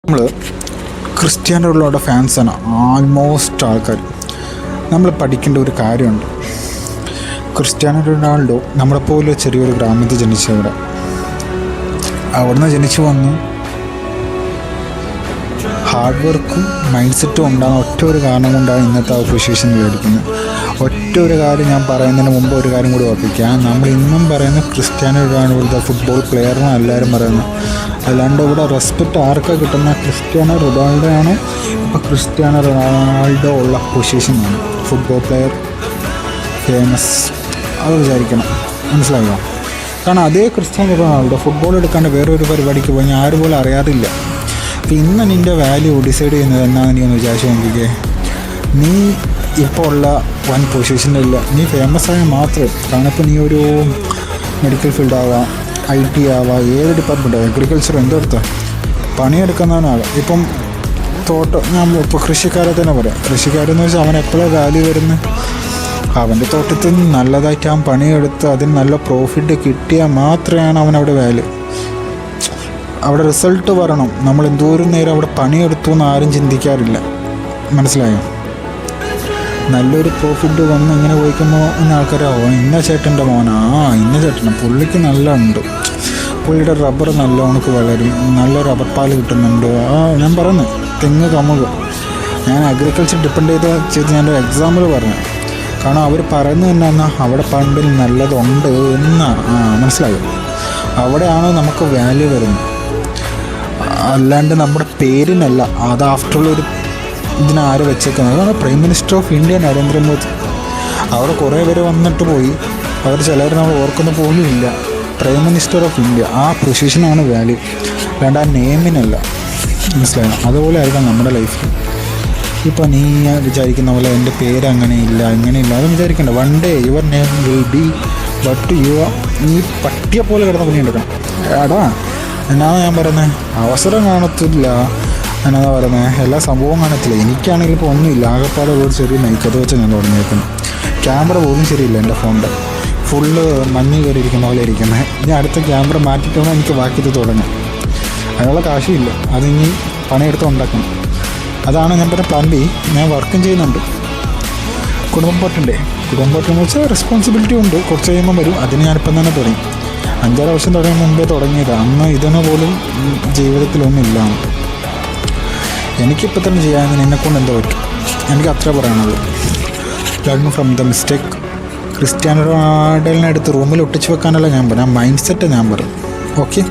നമ്മൾ Cristiano Ronaldo ഫാൻസാണ് almost ആൾക്കാർ. നമ്മൾ പഠിക്കേണ്ട ഒരു കാര്യമുണ്ട്. ക്രിസ്ത്യാനോ റൊണാൾഡോ നമ്മളെപ്പോലെ ചെറിയൊരു ഗ്രാമത്തിൽ ജനിച്ചവിടെ, അവിടുന്ന് ജനിച്ചു വന്ന് ഹാർഡ് വർക്കും മൈൻഡ് സെറ്റും ഉണ്ടാകുന്ന ഒറ്റ ഒരു കാരണം കൊണ്ടാണ് ഇന്നത്തെ ആ പൊസിഷൻ മേടിക്കുന്നത്. ഒറ്റ ഒരു കാര്യം ഞാൻ പറയുന്നതിന് മുമ്പ് ഒരു കാര്യം കൂടി ഓർപ്പിക്കാം. നമ്മൾ ഇന്നും പറയുന്ന ക്രിസ്ത്യാനോ റൊണാൾഡോ ഫുട്ബോൾ പ്ലെയറിനാണ് എല്ലാവരും പറയുന്നത്. അല്ലാണ്ട് ഇവിടെ റെസ്പെക്റ്റ് ആർക്കാണ് കിട്ടുന്ന ക്രിസ്ത്യാനോ റൊണാൾഡോ ആണ്. ഇപ്പോൾ ക്രിസ്ത്യാനോ റൊണാൾഡോ ഉള്ള പൊസിഷനാണ് ഫുട്ബോൾ പ്ലെയർ ഫേമസ്. അത് വിചാരിക്കണം, മനസ്സിലായോ? കാരണം അതേ ക്രിസ്ത്യാനോ റൊണാൾഡോ ഫുട്ബോൾ എടുക്കാണ്ട് വേറൊരു പരിപാടിക്ക് പോയി ആരും പോലും അറിയാറില്ല. അപ്പോൾ ഇന്ന് നിൻ്റെ വാല്യൂ ഡിസൈഡ് ചെയ്യുന്നത് എന്നാന്ന് നീ ഒന്ന് വിചാരിച്ച് നോക്കിക്കേ. നീ ഇപ്പോൾ ഉള്ള വൺ പൊസിഷനില്ല, നീ ഫേമസ് ആയാൽ മാത്രമേ. കാരണം ഇപ്പോൾ നീ ഒരു മെഡിക്കൽ ഫീൽഡ് ആവാം, IT ആവാം, ഏത് ഡിപ്പാർട്ട്മെൻറ്റ് ആവാം, അഗ്രികൾച്ചർ എന്തെടുത്താൽ പണിയെടുക്കുന്നവനാണ്. ഇപ്പം ഞാൻ ഇപ്പോൾ കൃഷിക്കാരെ തന്നെ പറയാം. കൃഷിക്കാരെന്ന് വെച്ചാൽ അവൻ എപ്പോഴാണ് വാല്യൂ വരുന്നത്? അവൻ്റെ തോട്ടത്തിൽ നിന്ന് നല്ലതായിട്ട് അവൻ പണിയെടുത്ത് അതിന് നല്ല പ്രോഫിറ്റ് കിട്ടിയാൽ മാത്രമാണ് അവനവിടെ വാല്യൂ. അവിടെ റിസൾട്ട് വരണം. നമ്മൾ എന്തോരം നേരം അവിടെ പണിയെടുത്തു എന്ന് ആരും ചിന്തിക്കാറില്ല, മനസ്സിലായോ? നല്ലൊരു പ്രോഫിറ്റ് വന്ന് ഇങ്ങനെ പോയിക്കുമ്പോൾ ഇന്ന ആൾക്കാരാവും ഇന്ന ചേട്ടൻ്റെ മോനാ, ഇന്ന ചേട്ടനാണ്, പുള്ളിക്ക് നല്ല ഉണ്ട്, പുള്ളിയുടെ റബ്ബർ നല്ല ഉണക്ക് വളരും, നല്ല റബ്ബർ പാൽ കിട്ടുന്നുണ്ട്. ഞാൻ പറയുന്നത് തെങ്ങ് കമുക. ഞാൻ അഗ്രികൾച്ചർ ഡിപ്പെൻഡ് ചെയ്ത് ഞാനൊരു എക്സാമ്പിൾ പറഞ്ഞു. കാരണം അവർ പറയുന്നത് തന്നെ എന്നാൽ അവിടെ പണ്ടിൽ നല്ലതുണ്ട് എന്നാണ്. മനസ്സിലായോ? അവിടെയാണ് നമുക്ക് വാല്യൂ വരുന്നത്. അല്ലാണ്ട് നമ്മുടെ പേരിനല്ല. അത് ആഫ്റ്ററുള്ളൊരു ഇതിനാര് വെച്ചേക്കുന്നത്? അതാണ് prime minister of India Narendra Modi. അവിടെ കുറേ പേര് വന്നിട്ട് പോയി, അവർ ചിലർ നമ്മൾ ഓർക്കുന്ന പോലും ഇല്ല. പ്രൈം മിനിസ്റ്റർ ഓഫ് ഇന്ത്യ, ആ പൊസിഷനാണ് വാല്യൂ, അല്ലാണ്ട് ആ നെയിമിനല്ല, മനസ്സിലായോ? അതുപോലെ ആയിരിക്കാം നമ്മുടെ ലൈഫിൽ. ഇപ്പോൾ നീ വിചാരിക്കുന്ന പോലെ എൻ്റെ പേര് അങ്ങനെയില്ല ഇങ്ങനെയില്ല അതും വിചാരിക്കണ്ട. One day your name will be but നീ പട്ടിയെ പോലെ കിടന്ന് പണിയെടുക്കണം. എടാ എന്നാണ് ഞാൻ പറയുന്നത്, അവസരം കാണത്തില്ല എന്നാ പറയുന്നത്, എല്ലാ സംഭവവും കാണത്തില്ല. എനിക്കാണെങ്കിൽ ഇപ്പോൾ ഒന്നുമില്ല, ആകെപ്പാടെ ഒരു ചെറിയ മൈക്കത് വെച്ച് ഞാൻ തുടങ്ങിയേക്കുന്നു. ക്യാമറ പോലും ശരിയില്ല, എൻ്റെ ഫോണിൻ്റെ ഫുള്ള് മഞ്ഞ് കയറിയിരിക്കുന്ന പോലെ ഇരിക്കുന്നത്. ഇനി അടുത്ത ക്യാമറ മാറ്റിയിട്ടാണ് എനിക്ക് ബാക്കിയത് തുടങ്ങും. അതിനുള്ള കാശുമില്ല, അതിനി പണിയെടുത്ത് ഉണ്ടാക്കണം. അതാണ് ഞാൻ പറഞ്ഞ പ്ലാൻ ബി. ഞാൻ വർക്കും ചെയ്യുന്നുണ്ട്. കുടുംബം പാട്ടെന്ന് വെച്ചാൽ റെസ്പോൺസിബിലിറ്റി ഉണ്ട്. കുറച്ച് കഴിയുമ്പോൾ വരും. അതിന് ഞാനിപ്പം തന്നെ തുടങ്ങി. 5-6 വർഷം തുടങ്ങിയ മുമ്പേ തുടങ്ങിയതാണ്. അന്ന് ഇതിന് പോലും ജീവിതത്തിലൊന്നും ഇല്ല. എനിക്കിപ്പോൾ തന്നെ ചെയ്യാമെന്ന് എന്നെക്കൊണ്ട് എന്തോ പറ്റും. എനിക്ക് അത്ര പറയാനുള്ളൂ. Learn from the mistake. Cristiano റൊണാൾഡോനെ എടുത്ത് റൂമിൽ ഒട്ടിച്ച് വെക്കാനല്ല ഞാൻ പറയാം, മൈൻഡ് സെറ്റ് ഞാൻ പറയും. ഓക്കെ.